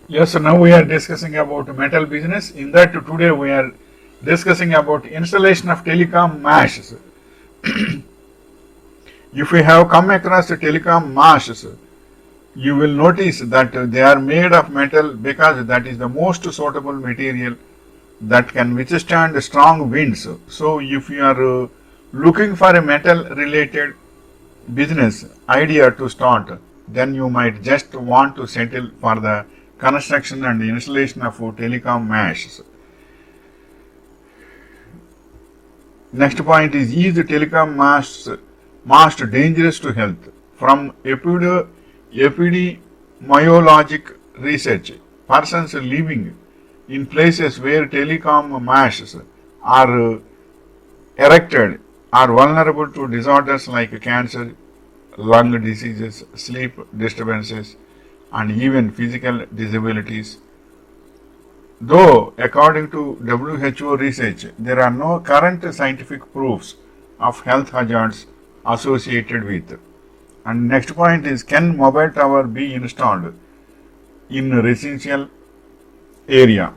Yes, so now we are discussing about metal business. In that today we are discussing about installation of telecom masts. If you have come across the telecom masts, you will notice that they are made of metal because that is the most suitable material that can withstand strong winds. So if you are looking for a metal related business idea to start, then you might just want to settle for the construction and installation of telecom masts. Next point is the telecom mast dangerous to health? From epidemiologic research, persons living in places where telecom masts are erected are vulnerable to disorders like cancer, lung diseases, sleep disturbances, and even physical disabilities. Though, according to WHO research, there are no current scientific proofs of health hazards associated with. And next point is, can mobile tower be installed in residential area?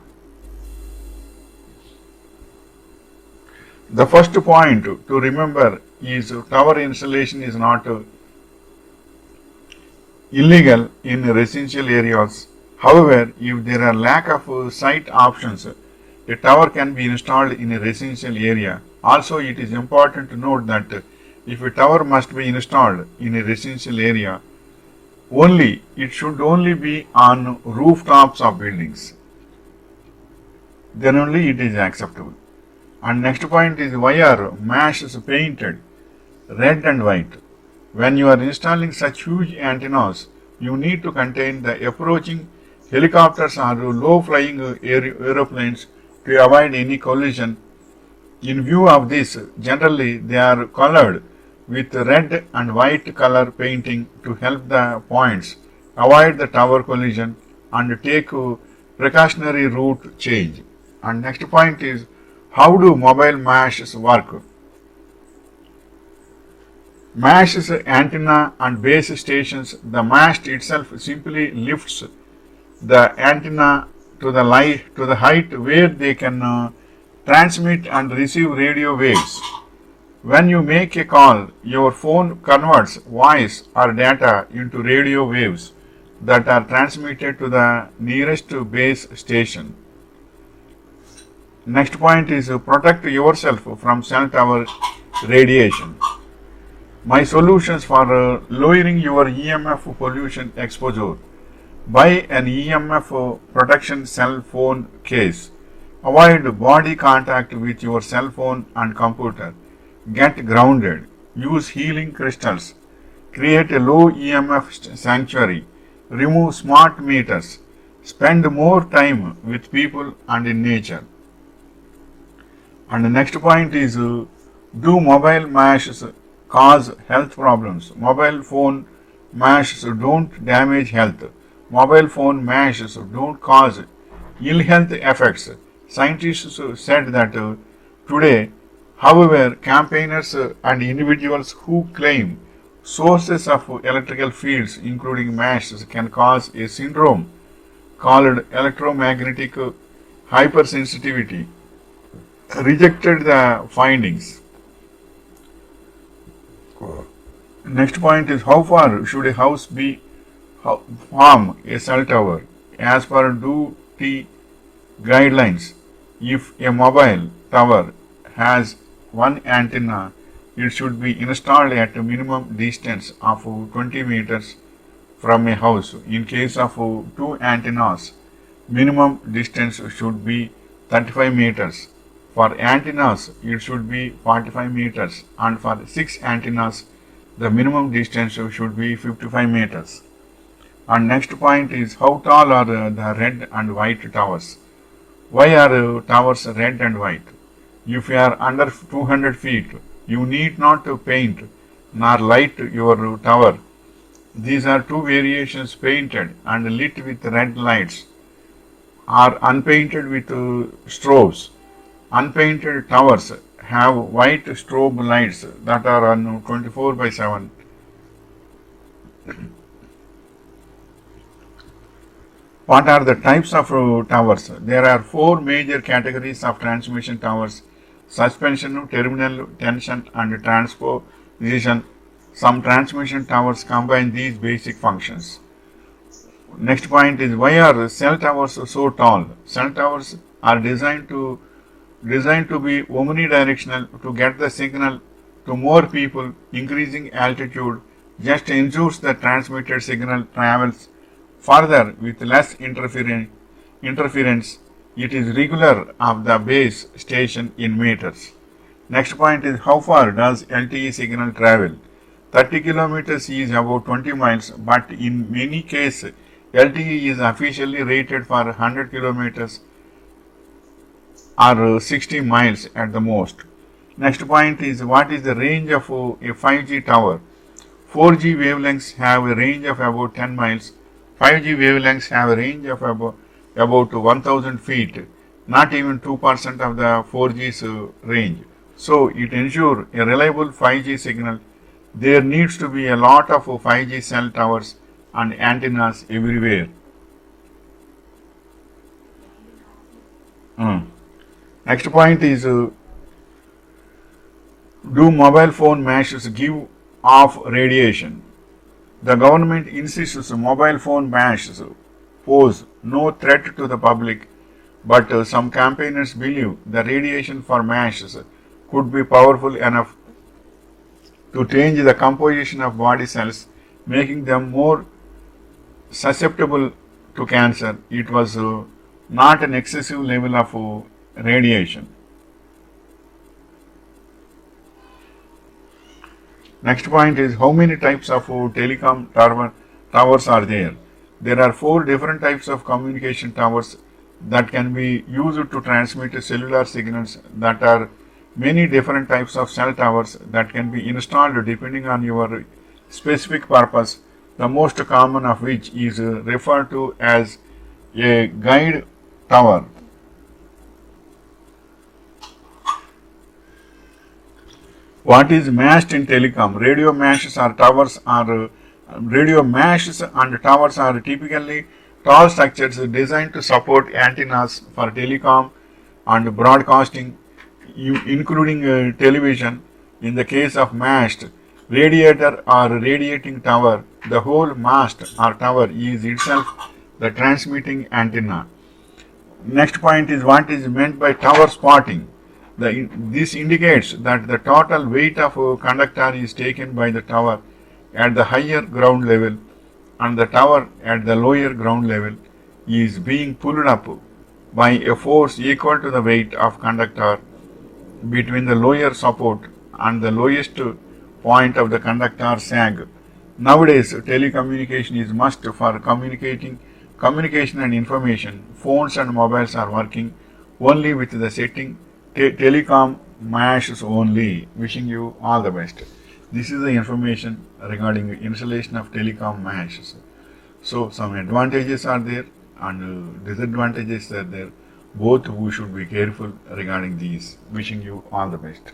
The first point to remember is tower installation is not illegal in residential areas. However, if there are lack of site options, a tower can be installed in a residential area. Also, it is important to note that if a tower must be installed in a residential area, it should only be on rooftops of buildings. Then only it is acceptable. And next point is, why are masts painted red and white? When you are installing such huge antennas, you need to contain the approaching helicopters or low-flying aeroplanes to avoid any collision. In view of this, generally they are colored with red and white color painting to help the points avoid the tower collision and take precautionary route change. And next point is, how do mobile masts work? Masts, antenna and base stations. The mast itself simply lifts the antenna to the height where they can transmit and receive radio waves. When you make a call, your phone converts voice or data into radio waves that are transmitted to the nearest base station. Next point is, protect yourself from cell tower radiation. My solutions for lowering your EMF pollution exposure: buy an EMF protection cell phone case. Avoid body contact with your cell phone and computer. Get grounded. Use healing crystals. Create a low EMF sanctuary. Remove smart meters. Spend more time with people and in nature. And the next point is, do mobile masts cause health problems? Mobile phone masts don't damage health. Mobile phone masts don't cause ill health effects. Scientists said that today, however, campaigners and individuals who claim sources of electrical fields, including masts, can cause a syndrome called electromagnetic hypersensitivity, rejected the findings. Next point is, how far should a house be from a cell tower? As per DOT guidelines, if a mobile tower has one antenna, it should be installed at a minimum distance of 20 meters from a house. In case of two antennas, minimum distance should be 35 meters. For antennas, it should be 45 meters, and for 6 antennas, the minimum distance should be 55 meters. And next point is, how tall are the red and white towers? Why are towers red and white? If you are under 200 feet, you need not to paint nor light your tower. These are two variations: painted and lit with red lights, or unpainted with strobes. Unpainted towers have white strobe lights that are on 24/7. What are the types of towers? There are four major categories of transmission towers: suspension, terminal, tension, and transposition. Some transmission towers combine these basic functions. Next point is, why are cell towers so tall? Cell towers are designed to be omnidirectional to get the signal to more people. Increasing altitude just ensures the transmitted signal travels further with less interference. It is regular of the base station in meters. Next point is, how far does LTE signal travel? 30 kilometers is about 20 miles, but in many cases LTE is officially rated for 100 kilometers or 60 miles at the most. Next point is, what is the range of a 5G tower? 4G wavelengths have a range of about 10 miles. 5G wavelengths have a range of about 1000 feet, not even 2% of the 4G's range. So, it ensures a reliable 5G signal. There needs to be a lot of 5G cell towers and antennas everywhere. Next point is, do mobile phone masts give off radiation? The government insists mobile phone masts pose no threat to the public, but some campaigners believe the radiation for masts could be powerful enough to change the composition of body cells, making them more susceptible to cancer. It was not an excessive level of radiation. Next point is, how many types of telecom towers are there? There are 4 different types of communication towers that can be used to transmit cellular signals. That are many different types of cell towers that can be installed depending on your specific purpose, the most common of which is referred to as a guide tower. What is mast in telecom? Radio masts and towers are typically tall structures designed to support antennas for telecom and broadcasting, including television. In the case of mast, radiator or radiating tower, the whole mast or tower is itself the transmitting antenna. Next point is, what is meant by tower spotting? This indicates that the total weight of a conductor is taken by the tower at the higher ground level, and the tower at the lower ground level is being pulled up by a force equal to the weight of conductor between the lower support and the lowest point of the conductor sag. Nowadays, telecommunication is must for communication and information. Phones and mobiles are working only with the setting Telecom Masts only. Wishing you all the best. This is the information regarding installation of Telecom Masts. So, some advantages are there and disadvantages are there. Both we should be careful regarding these. Wishing you all the best.